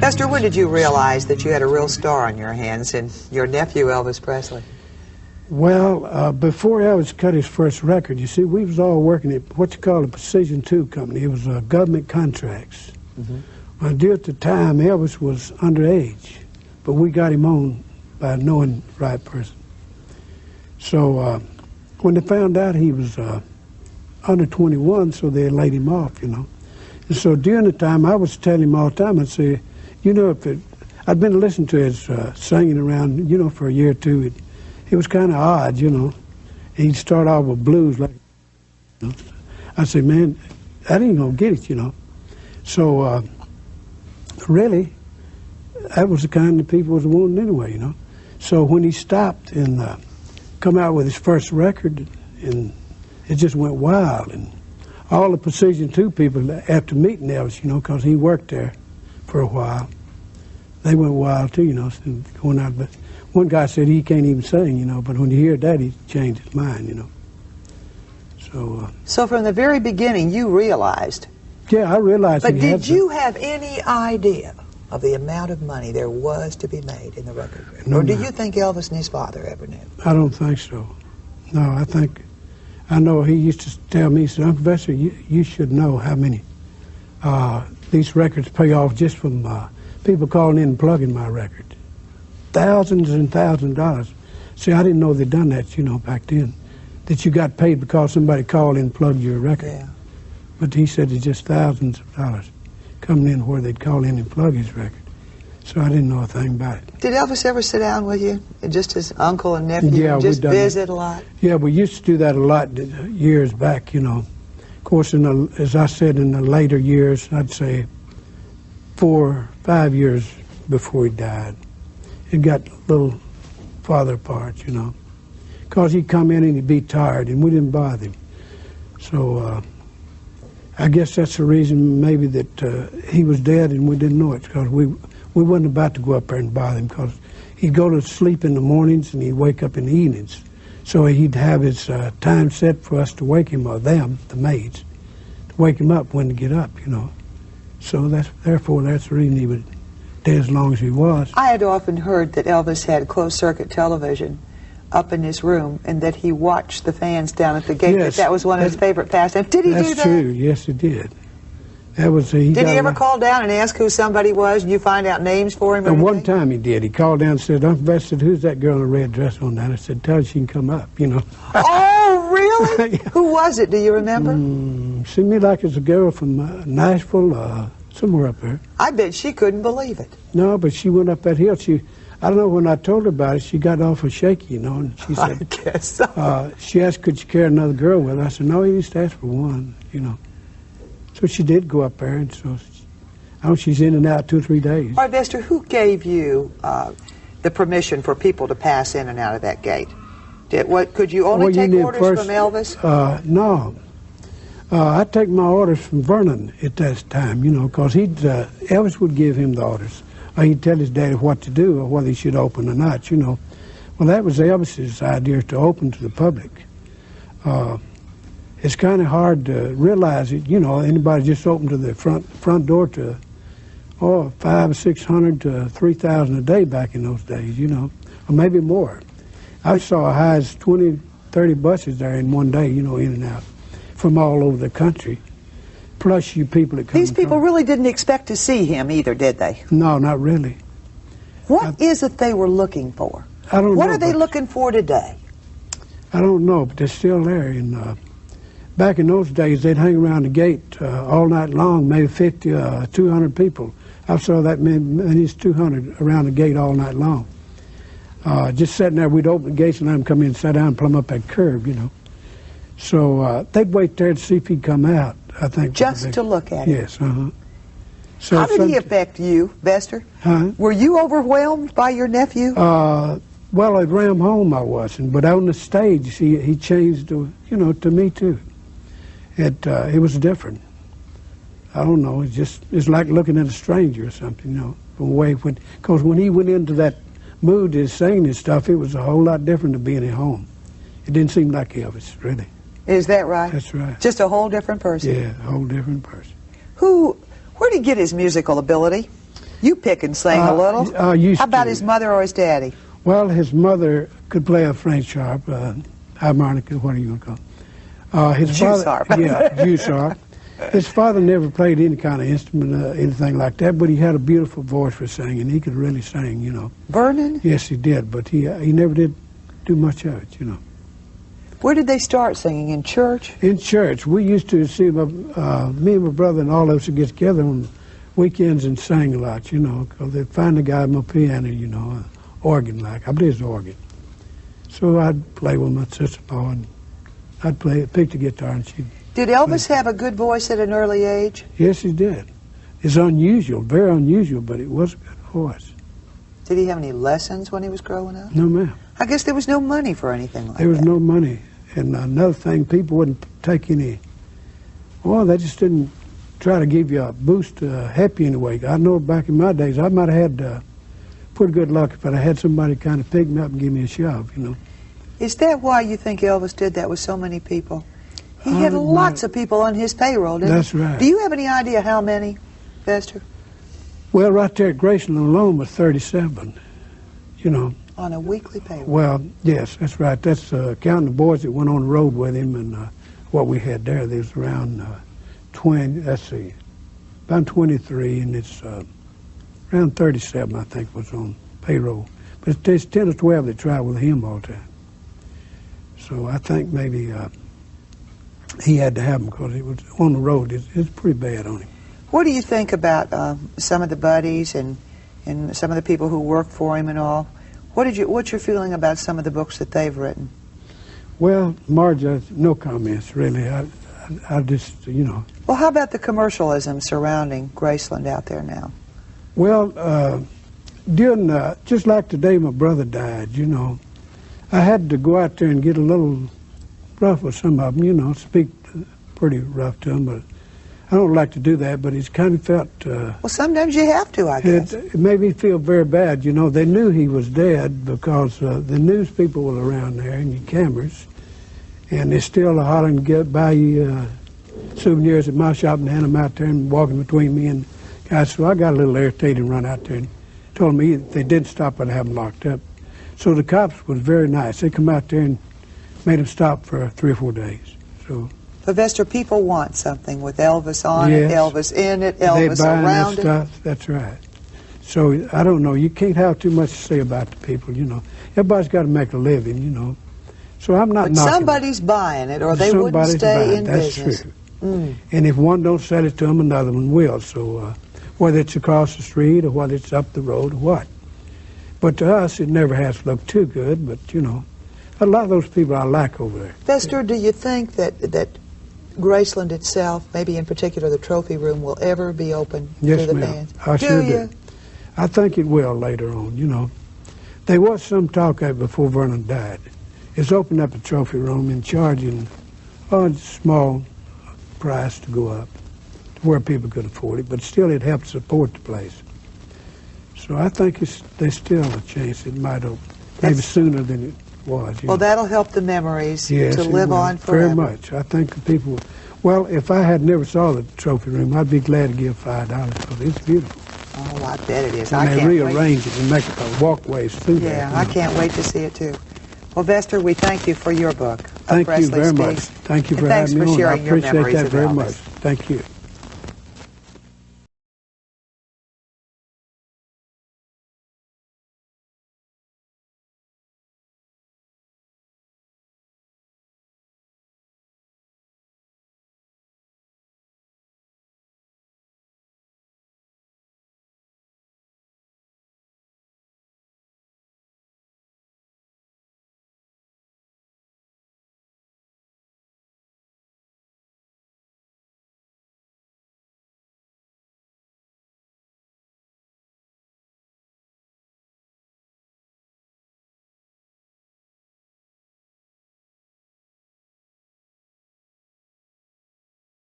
Esther, when did you realize that you had a real star on your hands in your nephew, Elvis Presley? Well, before Elvis cut his first record, you see, we was all working at what you call a Precision 2 company. It was government contracts. Well, due at the time, Elvis was underage, but we got him on by knowing the right person. So when they found out he was under 21, so they laid him off, you know. And so during the time, I was telling him all the time, I'd say, you know, I'd been listening to his singing around, you know, for a year or two. It was kind of odd, you know. He'd start off with blues like, you know. I said, man, that ain't gonna get it, you know. So really, that was the kind of people was wanting anyway, you know. So when he stopped and come out with his first record, and it just went wild. And all the Precision 2 people, after meeting Elvis, you know, because he worked there for a while, they went wild too, you know, going out. But one guy said he can't even sing, you know, but when you hear that, he changed his mind, you know. So from the very beginning, you realized. Yeah, I realized. But did you have any idea of the amount of money there was to be made in the record? No, or do you think Elvis and his father ever knew? I don't think so. No, I know he used to tell me, he said, Uncle Vester, you should know how many these records pay off just from people calling in and plugging my record. Thousands and thousands of dollars. See, I didn't know they'd done that, you know, back then. That you got paid because somebody called in and plugged your record. Yeah. But he said it's just thousands of dollars coming in where they'd call in and plug his record. So I didn't know a thing about it. Did Elvis ever sit down with you, just as uncle and nephew, and just visit a lot? Yeah, we used to do that a lot years back, you know. Of course, as I said, in the later years, I'd say 4 or 5 years before he died, it got a little farther apart, you know. Because he'd come in and he'd be tired, and we didn't bother him. So I guess that's the reason maybe that he was dead and we didn't know it, because we wasn't about to go up there and bother him, because he'd go to sleep in the mornings and he'd wake up in the evenings. So he'd have his time set for us to wake him, or them, the maids, to wake him up when to get up, you know. So therefore that's the reason he was dead as long as he was. I had often heard that Elvis had closed-circuit television up in his room, and that he watched the fans down at the gate. Yes, that was one of his favorite pastimes. Did he do that? That's true. Yes, he did. That was. Did he ever call down and ask who somebody was? Did you find out names for him? And one time he did. He called down and said, "Uncle Vest said, who's that girl in a red dress on that?" I said, "Tell her she can come up." You know. Oh, really? Yeah. Who was it? Do you remember? Seemed me like it's a girl from Nashville, somewhere up there. I bet she couldn't believe it. No, but she went up that hill. I don't know, when I told her about it, she got awful shaky, you know, and she said, I guess so. She asked, could she carry another girl with her? I said, no, you used to ask for one, you know. So she did go up there, and so she's in and out 2 or 3 days. All right, Vester, who gave you the permission for people to pass in and out of that gate? Could you only take orders from Elvis? No. I'd take my orders from Vernon at that time, you know, because Elvis would give him the orders. Or he'd tell his daddy what to do, or whether he should open or not, you know. Well, that was Elvis's idea, to open to the public. It's kind of hard to realize it, you know. Anybody just opened to the front door to, 500 or 600 to 3,000 a day back in those days, you know, or maybe more. I saw as high as 20, 30 buses there in one day, you know, in and out, from all over the country. Plus you people that come. These people really didn't expect to see him either, did they? No, not really. What is it they were looking for? I don't know. What are they looking for today? I don't know, but they're still there. And back in those days, they'd hang around the gate all night long, maybe 50, 200 people. I saw that many as 200 around the gate all night long. Just sitting there, we'd open the gates and let them come in and sit down and plumb up that curb, you know. So they'd wait there to see if he'd come out, I think. Just to look at him? Yes, So how did he affect you, Vester? Huh? Were you overwhelmed by your nephew? Well, at Ram Home I wasn't, but on the stage, he changed, you know, to me too. It was different. I don't know, it's like looking at a stranger or something, you know, from way when, because when he went into that mood to sing and stuff, it was a whole lot different than being at home. It didn't seem like Elvis, really. Is that right? That's right. Just a whole different person? Yeah, a whole different person. Where did he get his musical ability? You pick and sing a little. I used How about to. his mother or his daddy? Well, his mother could play a French harp, harmonica, what do you want to call it? His Juice father, harp. Yeah, juice harp. His father never played any kind of instrument, anything like that, but he had a beautiful voice for singing. He could really sing, you know. Vernon? Yes, he did, but he never did do much of it, you know. Where did they start singing? In church? In church. We used to see me and my brother and all of us would get together on weekends and sing a lot, you know, because they'd find a guy with my piano, you know, organ like. I believe it's organ. So I'd play with my sister-in-law, and I'd pick the guitar, and she'd... Did Elvis have a good voice at an early age? Yes, he did. It's unusual, very unusual, but it was a good voice. Did he have any lessons when he was growing up? No, ma'am. I guess there was no money for anything like that. There was no money. And another thing, people wouldn't take any... Well, they just didn't try to give you a boost happy anyway. I know back in my days, I might have had pretty good luck if I had somebody kind of pick me up and give me a shove, you know. Is that why you think Elvis did that with so many people? He had lots of people on his payroll, didn't he? That's right. Do you have any idea how many, Vester? Well, right there at Graceland alone was 37, you know. On a weekly payroll? Well, yes, that's right. That's counting the boys that went on the road with him and what we had there. There was around 20, let's see, about 23, and it's around 37, I think, was on payroll. But there's 10 or 12 that traveled with him all the time. So I think maybe he had to have them because it was on the road. It's pretty bad on him. What do you think about some of the buddies and some of the people who work for him and all? What's your feeling about some of the books that they've written? Well, Marge, no comments, really. I just, you know. Well, how about the commercialism surrounding Graceland out there now? Well, during, just like the day my brother died, you know, I had to go out there and get a little rough with some of them, you know, speak pretty rough to them, but I don't like to do that, but it's kind of felt... well, sometimes you have to, I guess. It made me feel very bad, you know. They knew he was dead because the news people were around there and your cameras, and they're still hollering to get buy you souvenirs at my shop and hand them out there and walking between me and guys. So I got a little irritated and run out there and told me if they did stop, I'd have them locked up. So the cops was very nice. They come out there and made them stop for 3 or 4 days. So. But Vester, people want something with Elvis on Yes. it, Elvis in it, Elvis they buying around that stuff. That's right. So I don't know. You can't have too much to say about the people, you know. Everybody's got to make a living, you know. So I'm not But knocking somebody's buying it, or they wouldn't Somebody's stay buying. in That's business. true. Mm. And if one don't sell it to them, another one will. So whether it's across the street or whether it's up the road or what. But to us, it never has looked too good. But, you know, a lot of those people I like over there. Vester, do you think that Graceland itself, maybe in particular the trophy room, will ever be open to the fans? I sure do. I think it will later on, you know. There was some talk of it before Vernon died. It's opened up the trophy room and charging a small price to go up to where people could afford it, but still it helped support the place. So I think there's still a chance it might open, maybe sooner than it was. Well, that'll help the memories yes, to live on forever. Very much. I think the people, well, if I had never saw the trophy room, I'd be glad to give $5 because it's beautiful. Oh, I bet it is. And they rearrange it and make it walkways through there. Yeah, I can't wait to see it too. Well, Vester, we thank you for your book. Thank you very much. Thank you for having me on. I appreciate that very much. Thank you.